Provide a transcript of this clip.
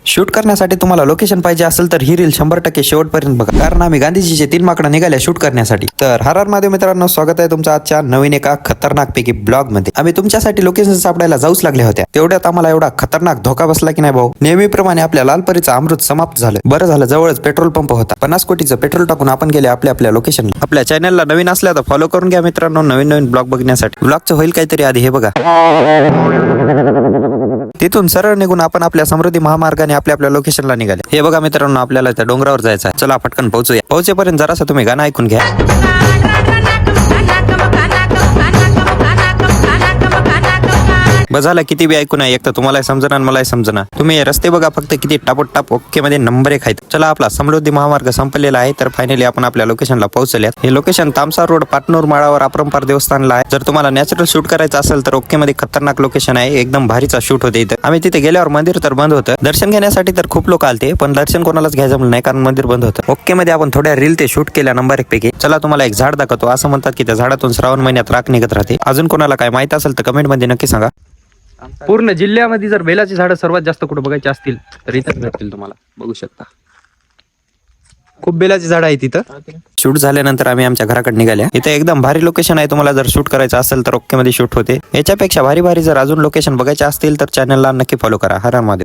Shoot करण्यासाठी तुम्हाला location पाहिजे असेल तर ही रील 100% शेवटपर्यंत बघा, कारण आम्ही गांधीजीचे 3 माकडं निघाल्या शूट करण्यासाठी. तर हर हर महादेव मित्रांनो, स्वागत आहे तुमचं आजच्या नवीन एका खतरनाक पैकी ब्लॉग मध्ये. आम्ही तुमच्यासाठी लोकेशन सापडायला जाऊच लागले होत्या, तेवढ्यात आम्हाला एवढा खतरनाक धोका बसला की नाही भाऊ. नेहमीप्रमाणे आपल्या लालपरीचं अमृत समाप्त झालं. बरं झालं जवळच पेट्रोल पंप होता. 50 कोटीचं पेट्रोल टाकून आपण गेले आपल्या लोकेशनला. आपल्या चॅनलला नवीन असल्या तर फॉलो करून घ्या मित्रांनो, नवीन ब्लॉग बघण्यासाठी. ब्लॉगचं होईल काहीतरी आधी हे बघा. तिथून सरळ निघून आपण आपल्या समृद्धी महामार्गाने आपल्या लोकेशनला निघाले. हे बघा मित्रांनो, आपल्याला त्या डोंगरावर जायचं आहे. चला पटकन पोहोचूया. पोहोचेपर्यंत जरासं तुम्ही गाणं ऐकून घ्या. बजाला किती बी ऐकू नाही, एक तर तुम्हाला समजना आणि मलाही समजना. तुम्ही रस्ते बघा फक्त किती टापोटाप ओके मध्ये नंबर 1 आहेत. चला आपला समृद्धी महामार्ग संपलेला आहे, तर फायनली आपण आपल्या लोकेशनला पोहोचल्यात. हे लोकेशन तामसा रोड पाटनूर माळावर अपरंपार देवस्थानला आहे. जर तुम्हाला नॅचरल शूट करायचं असेल तर ओके मध्ये खतरनाक लोकेशन आहे. एकदम भारीचा शूट होते इथं. आम्ही तिथे गेल्यावर मंदिर तर बंद होतं. दर्शन घेण्यासाठी तर खूप लोक आलते, पण दर्शन कोणालाच घ्यायचं म्हणून नाही, कारण मंदिर बंद होतं. ओके मध्ये आपण थोड्या रील ते शूट केल्या नंबर 1 पैकी. चला तुम्हाला एक झाड दाखवतो. असं म्हणतात की त्या झाडातून श्रावण महिन्यात राख निघत राहते. अजून कोणाला काय माहित असेल तर कमेंट मध्ये नक्की सांगा. पूर्ण जिल्ह्यामध्ये जर बेलाची झाडं सर्वात जास्त कुठे बघायची असतील तर इथंच भेटतील तुम्हाला. बघू शकता खूप बेलाची झाडं आहेत तिथं. शूट झाल्यानंतर आम्ही आमच्या घराकडे निघाल्या. इथे एकदम भारी लोकेशन आहे. तुम्हाला जर शूट करायचं असेल तर ओके मध्ये शूट होते. याच्यापेक्षा भारी जर अजून लोकेशन बघायचे असतील तर चॅनलला नक्की फॉलो करा. हर हर महादेव.